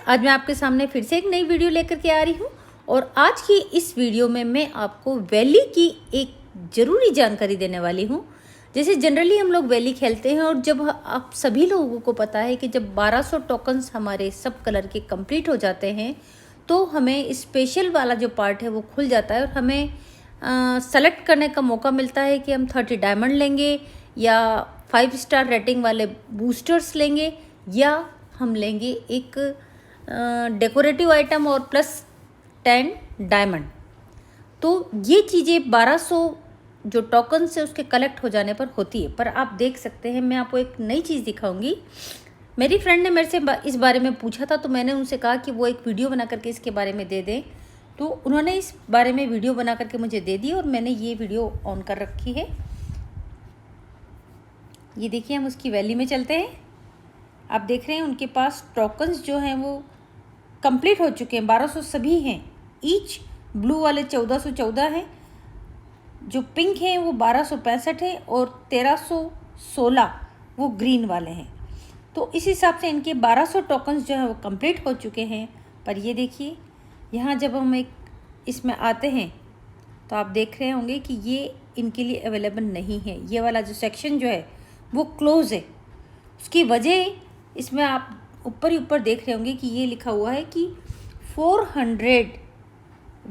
आज मैं आपके सामने फिर से एक नई वीडियो लेकर के आ रही हूँ और आज की इस वीडियो में मैं आपको वैली की एक ज़रूरी जानकारी देने वाली हूँ। जैसे जनरली हम लोग वैली खेलते हैं और जब आप सभी लोगों को पता है कि जब 1200 टोकन्स हमारे सब कलर के कंप्लीट हो जाते हैं तो हमें स्पेशल वाला जो पार्ट है वो खुल जाता है और हमें सेलेक्ट करने का मौका मिलता है कि हम 30 डायमंड लेंगे या 5 स्टार रेटिंग वाले बूस्टर्स लेंगे या हम लेंगे एक डेकोरेटिव आइटम और प्लस 10 डायमंड। तो ये चीज़ें 1200 जो टोकन से उसके कलेक्ट हो जाने पर होती है। पर आप देख सकते हैं, मैं आपको एक नई चीज़ दिखाऊंगी। मेरी फ्रेंड ने मेरे से इस बारे में पूछा था तो मैंने उनसे कहा कि वो एक वीडियो बना करके इसके बारे में दे दें, तो उन्होंने इस बारे में वीडियो बना करके मुझे दे दी और मैंने ये वीडियो ऑन कर रखी है। ये देखिए, हम उसकी वैली में चलते हैं। आप देख रहे हैं उनके पास टोकन्स जो हैं वो कंप्लीट हो चुके हैं, 1200 सभी हैं। ईच ब्लू वाले 1414 हैं, जो पिंक हैं वो 1265 है और 1316 वो ग्रीन वाले हैं। तो इस हिसाब से इनके 1200 टोकन्स जो है वो कंप्लीट हो चुके हैं। पर ये देखिए, यहाँ जब हम एक इसमें आते हैं तो आप देख रहे होंगे कि ये इनके लिए अवेलेबल नहीं है। ये वाला जो सेक्शन जो है वो क्लोज़ है। उसकी वजह इसमें आप ऊपर ही ऊपर देख रहे होंगे कि ये लिखा हुआ है कि 400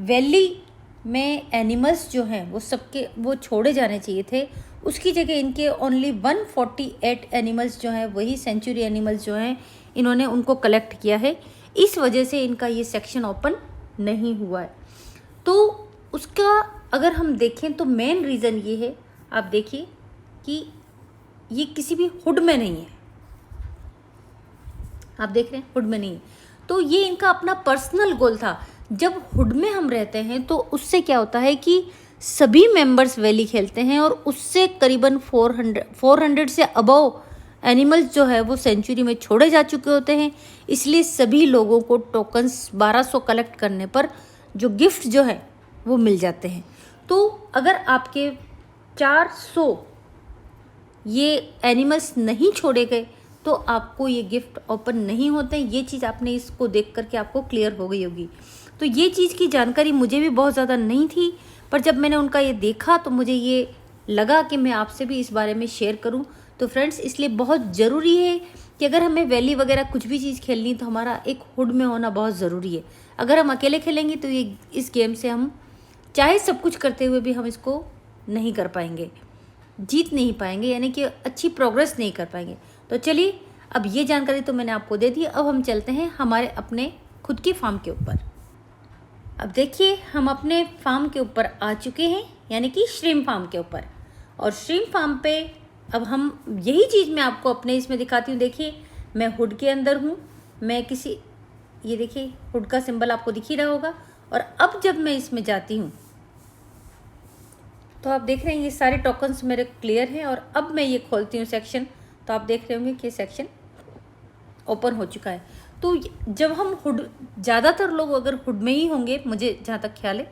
वैली में एनिमल्स जो हैं वो सबके वो छोड़े जाने चाहिए थे। उसकी जगह इनके ओनली 148 एनिमल्स जो हैं, वही सेंचुरी एनिमल्स जो हैं, इन्होंने उनको कलेक्ट किया है। इस वजह से इनका ये सेक्शन ओपन नहीं हुआ है। तो उसका अगर हम देखें तो मेन रीज़न ये है, आप देखिए कि ये किसी भी हुड में नहीं है। आप देख रहे हैं, हुड में नहीं है। तो ये इनका अपना पर्सनल गोल था। जब हुड में हम रहते हैं तो उससे क्या होता है कि सभी मेंबर्स वैली खेलते हैं और उससे करीबन 400 से अबव एनिमल्स जो है वो सेंचुरी में छोड़े जा चुके होते हैं। इसलिए सभी लोगों को टोकन्स 1200 कलेक्ट करने पर जो गिफ्ट जो है वो मिल जाते हैं। तो अगर आपके 400 ये एनिमल्स नहीं छोड़े गए तो आपको ये गिफ्ट ओपन नहीं होते। ये चीज़ आपने इसको देख करके आपको क्लियर हो गई होगी। तो ये चीज़ की जानकारी मुझे भी बहुत ज़्यादा नहीं थी, पर जब मैंने उनका ये देखा तो मुझे ये लगा कि मैं आपसे भी इस बारे में शेयर करूं। तो फ्रेंड्स, इसलिए बहुत ज़रूरी है कि अगर हमें वैली वगैरह कुछ भी चीज़ खेलनी तो हमारा एक हुड में होना बहुत ज़रूरी है। अगर हम अकेले खेलेंगे तो ये इस गेम से हम चाहे सब कुछ करते हुए भी हम इसको नहीं कर पाएंगे, जीत नहीं पाएंगे, यानी कि अच्छी प्रोग्रेस नहीं कर पाएंगे। तो चलिए, अब ये जानकारी तो मैंने आपको दे दी। अब हम चलते हैं हमारे अपने खुद की फार्म के ऊपर। अब देखिए, हम अपने फार्म के ऊपर आ चुके हैं, यानी कि श्रिम्प फार्म के ऊपर। और श्रिम्प फार्म पे अब हम यही चीज़ मैं आपको अपने इसमें दिखाती हूँ। देखिए, मैं हुड के अंदर हूँ। मैं किसी, ये देखिए हुड का सिंबल आपको दिख ही रहा होगा। और अब जब मैं इसमें जाती हूँ तो आप देख रहे हैं ये सारे टोकन्स मेरे क्लियर हैं। और अब मैं ये खोलती हूँ सेक्शन, तो आप देख रहे होंगे कि सेक्शन ओपन हो चुका है। तो जब हम हुड, ज़्यादातर लोग अगर हुड में ही होंगे, मुझे जहाँ तक ख्याल है,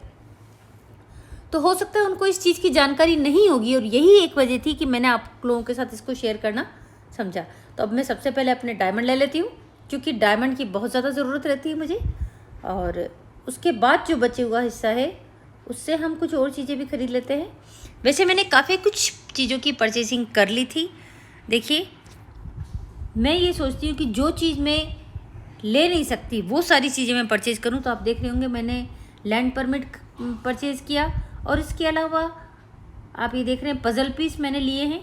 तो हो सकता है उनको इस चीज़ की जानकारी नहीं होगी। और यही एक वजह थी कि मैंने आप लोगों के साथ इसको शेयर करना समझा। तो अब मैं सबसे पहले अपने डायमंड ले लेती हूँ, क्योंकि डायमंड की बहुत ज़्यादा ज़रूरत रहती है मुझे। और उसके बाद जो बचे हुआ हिस्सा है उससे हम कुछ और चीज़ें भी खरीद लेते हैं। वैसे मैंने काफ़ी कुछ चीज़ों की परचेसिंग कर ली थी। देखिए, मैं ये सोचती हूँ कि जो चीज़ मैं ले नहीं सकती वो सारी चीज़ें मैं परचेज करूँ। तो आप देख रहे होंगे मैंने लैंड परमिट परचेज़ किया। और इसके अलावा आप ये देख रहे हैं पज़ल पीस मैंने लिए हैं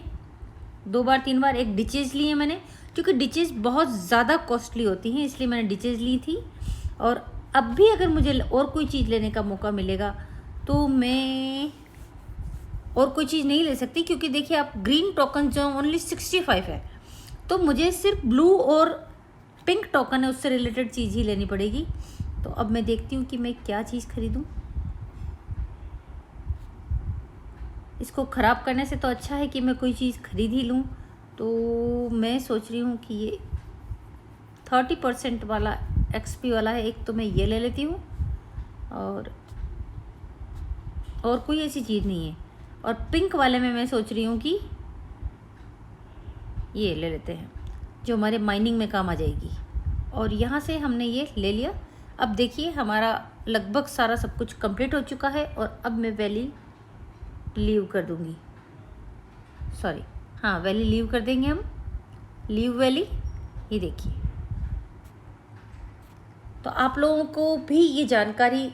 2 बार 3 बार। एक डिचेज़ लिए मैंने, क्योंकि डिचेज़ बहुत ज़्यादा कॉस्टली होती हैं, इसलिए मैंने डिचेज़ ली थी। और अब भी अगर मुझे और कोई चीज़ लेने का मौका मिलेगा तो मैं और कोई चीज़ नहीं ले सकती, क्योंकि देखिए आप ग्रीन टोकन जो ओनली 65 है, तो मुझे सिर्फ ब्लू और पिंक टोकन है उससे रिलेटेड चीज़ ही लेनी पड़ेगी। तो अब मैं देखती हूँ कि मैं क्या चीज़ खरीदूँ। इसको ख़राब करने से तो अच्छा है कि मैं कोई चीज़ खरीद ही लूँ। तो मैं सोच रही हूँ कि ये 30% वाला XP वाला है एक, तो मैं ये ले लेती हूँ। और कोई ऐसी चीज़ नहीं है। और पिंक वाले में मैं सोच रही हूँ कि ये ले लेते हैं, जो हमारे माइनिंग में काम आ जाएगी। और यहाँ से हमने ये ले लिया। अब देखिए हमारा लगभग सारा सब कुछ कंप्लीट हो चुका है और अब मैं वैली लीव कर दूँगी, सॉरी हाँ वैली लीव कर देंगे हम, लीव वैली। ये देखिए, तो आप लोगों को भी ये जानकारी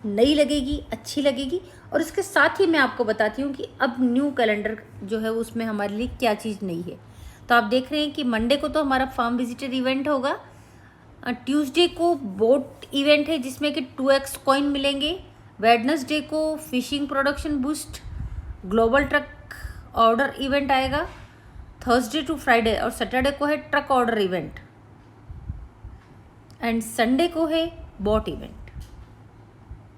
नई लगेगी, अच्छी लगेगी। और इसके साथ ही मैं आपको बताती हूँ कि अब न्यू कैलेंडर जो है उसमें हमारे लिए क्या चीज़ नई है। तो आप देख रहे हैं कि मंडे को तो हमारा फार्म विजिटर इवेंट होगा, ट्यूसडे को बोट इवेंट है जिसमें कि 2x कॉइन मिलेंगे, वेडनेसडे को fishing production boost global truck order event आएगा, थर्सडे टू फ्राइडे और सैटरडे को है truck order event, and Sunday को है बोट इवेंट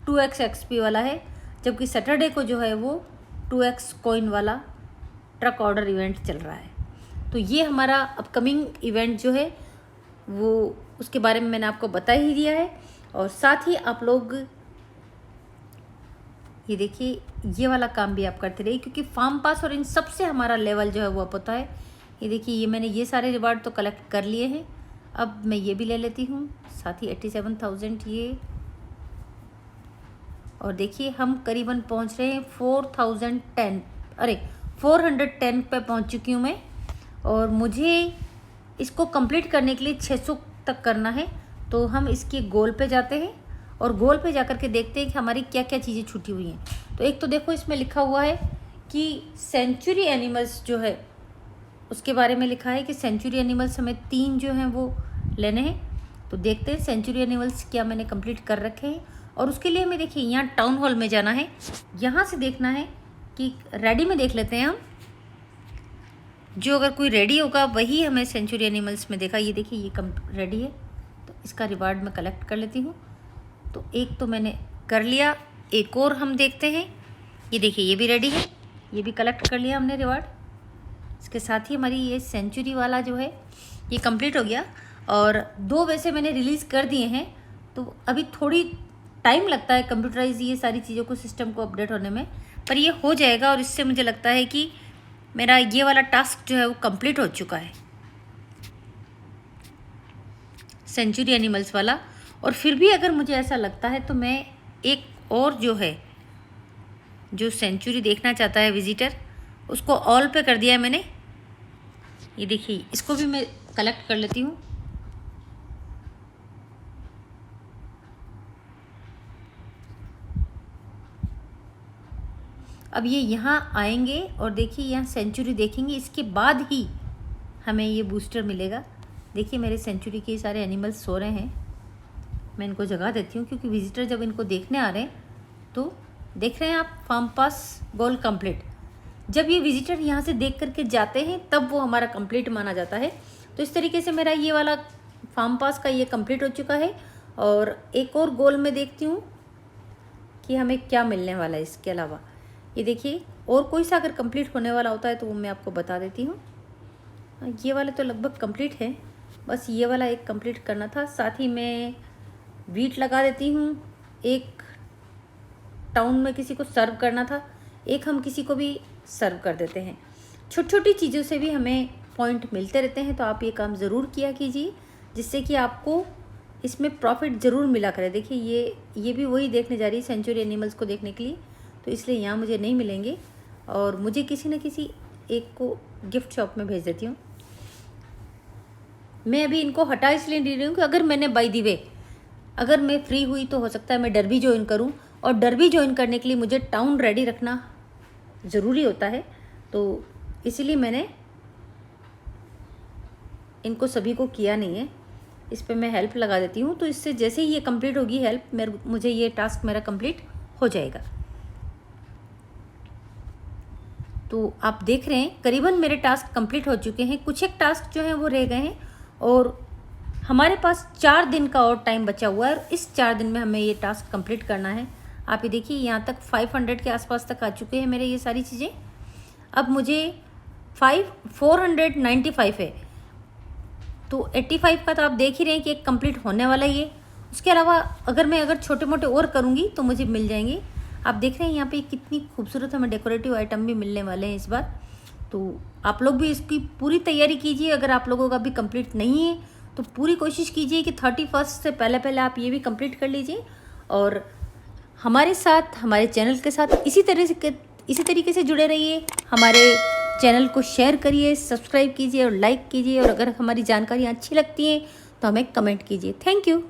2x XP वाला है, जबकि सैटरडे को जो है वो 2x कॉइन वाला ट्रक ऑर्डर इवेंट चल रहा है। तो ये हमारा अपकमिंग इवेंट जो है वो उसके बारे में मैंने आपको बता ही दिया है। और साथ ही आप लोग ये देखिए ये वाला काम भी आप करते रहिए, क्योंकि फार्म पास और इन सब से हमारा लेवल जो है वो अप होता है। ये देखिए ये मैंने ये सारे रिवार्ड तो कलेक्ट कर लिए हैं, अब मैं ये भी ले लेती हूँ, साथ ही 87,000 ये। और देखिए हम करीबन पहुँच रहे हैं 410 पे पहुँच चुकी हूँ मैं। और मुझे इसको कंप्लीट करने के लिए 600 तक करना है। तो हम इसके गोल पे जाते हैं और गोल पे जाकर के देखते हैं कि हमारी क्या क्या चीज़ें छूटी हुई हैं। तो एक तो देखो इसमें लिखा हुआ है कि सेंचुरी एनिमल्स जो है उसके बारे में लिखा है कि सेंचुरी एनिमल्स हमें 3 जो हैं वो लेने हैं। तो देखते हैं सेंचुरी एनिमल्स क्या मैंने कंप्लीट कर रखे हैं। और उसके लिए हमें देखिए यहाँ टाउन हॉल में जाना है, यहाँ से देखना है कि रेडी में देख लेते हैं हम, जो अगर कोई रेडी होगा वही हमें सेंचुरी एनिमल्स में देखा। ये देखिए ये कम रेडी है, तो इसका रिवार्ड मैं कलेक्ट कर लेती हूँ। तो एक तो मैंने कर लिया, एक और हम देखते हैं। ये देखिए ये भी रेडी है, ये भी कलेक्ट कर लिया हमने रिवार्ड। इसके साथ ही हमारी ये सेंचुरी वाला जो है ये कंप्लीट हो गया। और 2 वैसे मैंने रिलीज़ कर दिए हैं, तो अभी थोड़ी टाइम लगता है कंप्यूटराइज ये सारी चीज़ों को सिस्टम को अपडेट होने में, पर ये हो जाएगा। और इससे मुझे लगता है कि मेरा ये वाला टास्क जो है वो कंप्लीट हो चुका है, सेंचुरी एनिमल्स वाला। और फिर भी अगर मुझे ऐसा लगता है तो मैं एक और जो है जो सेंचुरी देखना चाहता है विजिटर, उसको ऑल पे कर दिया है मैंने। ये देखिए इसको भी मैं कलेक्ट कर लेती हूँ। अब ये यहाँ आएंगे और देखिए यहाँ सेंचुरी देखेंगे, इसके बाद ही हमें ये बूस्टर मिलेगा। देखिए मेरे सेंचुरी के सारे एनिमल्स सो रहे हैं, मैं इनको जगा देती हूँ, क्योंकि विजिटर जब इनको देखने आ रहे हैं तो देख रहे हैं आप फार्म पास गोल कंप्लीट। जब ये विजिटर यहाँ से देख करके जाते हैं तब वो हमारा कंप्लीट माना जाता है। तो इस तरीके से मेरा ये वाला फार्म पास का ये कंप्लीट हो चुका है। और एक और गोल में देखती हूँ कि हमें क्या मिलने वाला है इसके अलावा। ये देखिए और कोई सा अगर कंप्लीट होने वाला होता है तो वो मैं आपको बता देती हूँ। ये वाले तो लगभग कंप्लीट है, बस ये वाला एक कंप्लीट करना था। साथ ही मैं वीट लगा देती हूँ, एक टाउन में किसी को सर्व करना था, एक हम किसी को भी सर्व कर देते हैं। छोटी छोटी चीज़ों से भी हमें पॉइंट मिलते रहते हैं, तो आप ये काम ज़रूर किया कीजिए, जिससे कि आपको इसमें प्रॉफिट ज़रूर मिला करे। देखिए ये भी वही देखने जा रही है सेंचुरी एनिमल्स को देखने के लिए, तो इसलिए यहाँ मुझे नहीं मिलेंगे और मुझे किसी न किसी एक को गिफ्ट शॉप में भेज देती हूँ। मैं अभी इनको हटा इसलिए नहीं रही हूँ कि अगर मैंने बाय द वे अगर मैं फ्री हुई तो हो सकता है मैं डरबी ज्वाइन करूं, और डरबी ज्वाइन करने के लिए मुझे टाउन रेडी रखना ज़रूरी होता है। तो इसीलिए मैंने इनको सभी को किया नहीं है। इस पर मैं हेल्प लगा देती हूँ, तो इससे जैसे ही ये कंप्लीट होगी हेल्प, मुझे ये टास्क मेरा कंप्लीट हो जाएगा। तो आप देख रहे हैं करीबन मेरे टास्क कंप्लीट हो चुके हैं, कुछ एक टास्क जो हैं वो रह गए हैं और हमारे पास 4 दिन का और टाइम बचा हुआ है। और इस 4 दिन में हमें ये टास्क कंप्लीट करना है। आप ये देखिए यहाँ तक 500 के आसपास तक आ चुके हैं मेरे ये सारी चीज़ें। अब मुझे 495 है, तो 85 का तो आप देख ही रहे हैं कि एक कंप्लीट होने वाला ही है। उसके अलावा अगर छोटे मोटे और करूँगी तो मुझे मिल जाएंगे। आप देख रहे हैं यहाँ पे कितनी खूबसूरत हमें डेकोरेटिव आइटम भी मिलने वाले हैं इस बार। तो आप लोग भी इसकी पूरी तैयारी कीजिए। अगर आप लोगों का भी कंप्लीट नहीं है तो पूरी कोशिश कीजिए कि 31 से पहले पहले आप ये भी कंप्लीट कर लीजिए और हमारे साथ, हमारे चैनल के साथ इसी तरीके से जुड़े रहिए। हमारे चैनल को शेयर करिए, सब्सक्राइब कीजिए और लाइक कीजिए, और अगर हमारी जानकारियाँ अच्छी लगती हैं तो हमें कमेंट कीजिए। Thank you.